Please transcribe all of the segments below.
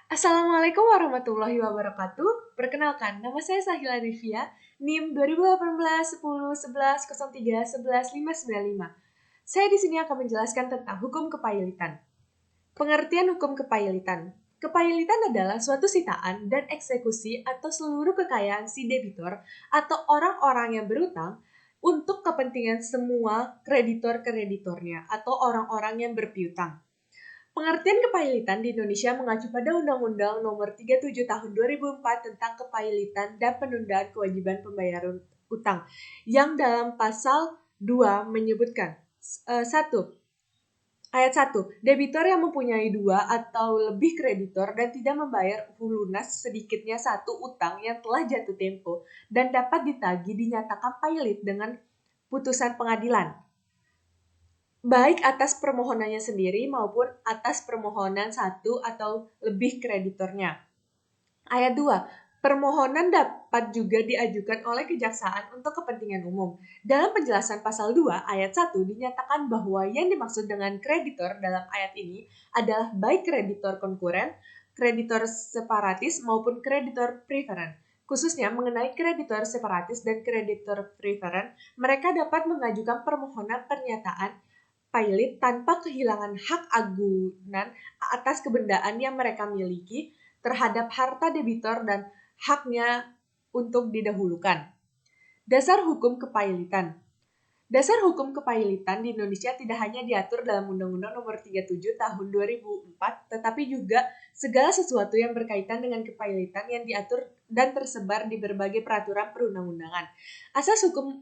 Assalamualaikum warahmatullahi wabarakatuh. Perkenalkan, nama saya Sahila Rivia, NIM 2018 10 11 03 11 595. Saya di sini akan menjelaskan tentang hukum kepailitan. Pengertian hukum kepailitan. Kepailitan adalah suatu sitaan dan eksekusi atau seluruh kekayaan si debitur atau orang-orang yang berutang untuk kepentingan semua kreditor-kreditornya atau orang-orang yang berpiutang. Pengertian kepailitan di Indonesia mengacu pada Undang-Undang Nomor 37 Tahun 2004 tentang kepailitan dan penundaan kewajiban pembayaran utang, yang dalam pasal 2 menyebutkan 1. Ayat 1. Debitur yang mempunyai 2 atau lebih kreditor dan tidak membayar lunas sedikitnya satu utang yang telah jatuh tempo dan dapat ditagih dinyatakan pailit dengan putusan pengadilan, baik atas permohonannya sendiri maupun atas permohonan satu atau lebih kreditornya. Ayat 2. Permohonan dapat juga diajukan oleh kejaksaan untuk kepentingan umum. Dalam penjelasan pasal 2 ayat 1 dinyatakan bahwa yang dimaksud dengan kreditor dalam ayat ini adalah baik kreditor konkuren, kreditor separatis maupun kreditor preferen. Khususnya mengenai kreditor separatis dan kreditor preferen, mereka dapat mengajukan permohonan pernyataan pailit tanpa kehilangan hak agunan atas kebendaan yang mereka miliki terhadap harta debitur dan haknya untuk didahulukan. Dasar hukum kepailitan. Dasar hukum kepailitan di Indonesia tidak hanya diatur dalam Undang-Undang Nomor 37 Tahun 2004, tetapi juga segala sesuatu yang berkaitan dengan kepailitan yang diatur dan tersebar di berbagai peraturan perundang-undangan. Asas hukum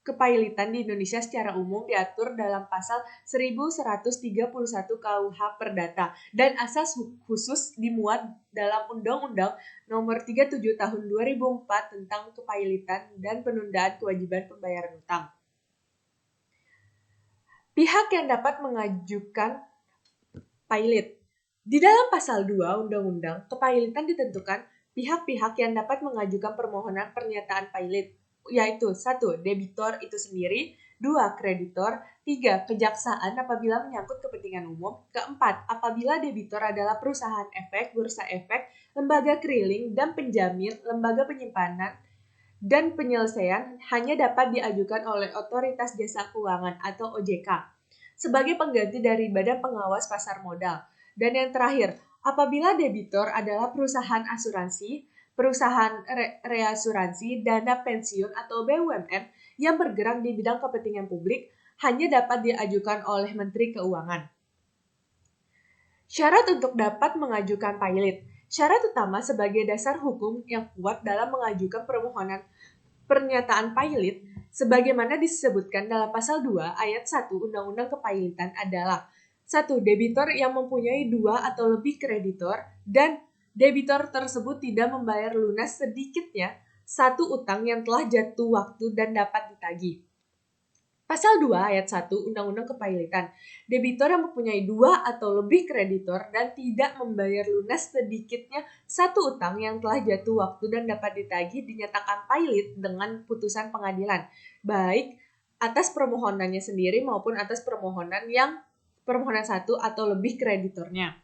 kepailitan di Indonesia secara umum diatur dalam pasal 1131 KUH Perdata dan asas khusus dimuat dalam Undang-Undang Nomor 37 Tahun 2004 tentang kepailitan dan penundaan kewajiban pembayaran utang. Pihak yang dapat mengajukan pailit. Di dalam pasal 2 Undang-Undang, kepailitan ditentukan pihak-pihak yang dapat mengajukan permohonan pernyataan pailit, yaitu 1. Debitor itu sendiri, 2. Kreditor, 3. Kejaksaan apabila menyangkut kepentingan umum, keempat, apabila debitor adalah perusahaan efek, bursa efek, lembaga keriling, dan penjamin, lembaga penyimpanan, dan penyelesaian hanya dapat diajukan oleh Otoritas Jasa Keuangan atau OJK sebagai pengganti dari Badan Pengawas Pasar Modal. Dan yang terakhir, apabila debitur adalah perusahaan asuransi, perusahaan reasuransi, dana pensiun atau BUMN yang bergerak di bidang kepentingan publik hanya dapat diajukan oleh Menteri Keuangan. Syarat untuk dapat mengajukan pailit. Syarat utama sebagai dasar hukum yang kuat dalam mengajukan permohonan pernyataan pailit sebagaimana disebutkan dalam pasal 2 ayat 1 Undang-Undang Kepailitan adalah 1. Debitor yang mempunyai 2 atau lebih kreditor dan debitor tersebut tidak membayar lunas sedikitnya satu utang yang telah jatuh waktu dan dapat ditagih. Pasal 2 ayat 1 Undang-Undang Kepailitan. Debitor yang mempunyai 2 atau lebih kreditor dan tidak membayar lunas sedikitnya satu utang yang telah jatuh waktu dan dapat ditagih dinyatakan pailit dengan putusan pengadilan, baik atas permohonannya sendiri maupun atas permohonan satu atau lebih kreditornya.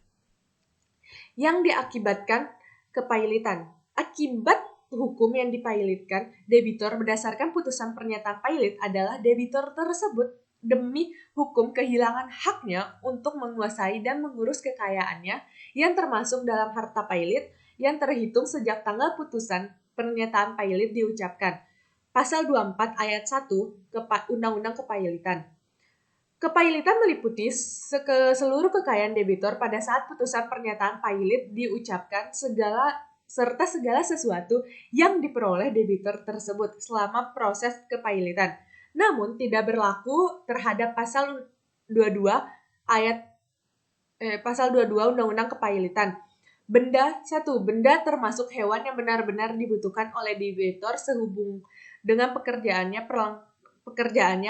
Yang diakibatkan kepailitan. Akibat hukum yang dipailitkan debitor berdasarkan putusan pernyataan pailit adalah debitor tersebut demi hukum kehilangan haknya untuk menguasai dan mengurus kekayaannya yang termasuk dalam harta pailit yang terhitung sejak tanggal putusan pernyataan pailit diucapkan. Pasal 24 ayat 1 Undang-Undang Kepailitan. Kepailitan meliputi seluruh kekayaan debitur pada saat putusan pernyataan pailit diucapkan serta segala sesuatu yang diperoleh debitur tersebut selama proses kepailitan. Namun tidak berlaku terhadap pasal 22 Undang-Undang Kepailitan. Benda termasuk hewan yang benar-benar dibutuhkan oleh debitur sehubung dengan pekerjaannya,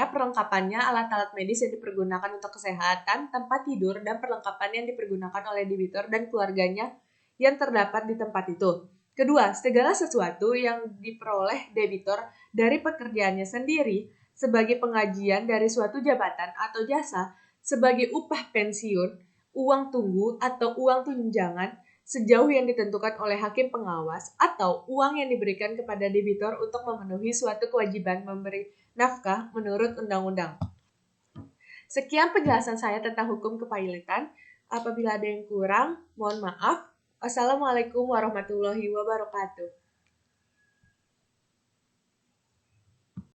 perlengkapannya, alat-alat medis yang dipergunakan untuk kesehatan, tempat tidur, dan perlengkapan yang dipergunakan oleh debitur dan keluarganya yang terdapat di tempat itu. Kedua, segala sesuatu yang diperoleh debitur dari pekerjaannya sendiri sebagai pengajian dari suatu jabatan atau jasa, sebagai upah pensiun, uang tunggu atau uang tunjangan, sejauh yang ditentukan oleh hakim pengawas atau uang yang diberikan kepada debitur untuk memenuhi suatu kewajiban memberi nafkah menurut undang-undang. Sekian penjelasan saya tentang hukum kepailitan. Apabila ada yang kurang, mohon maaf. Wassalamualaikum warahmatullahi wabarakatuh.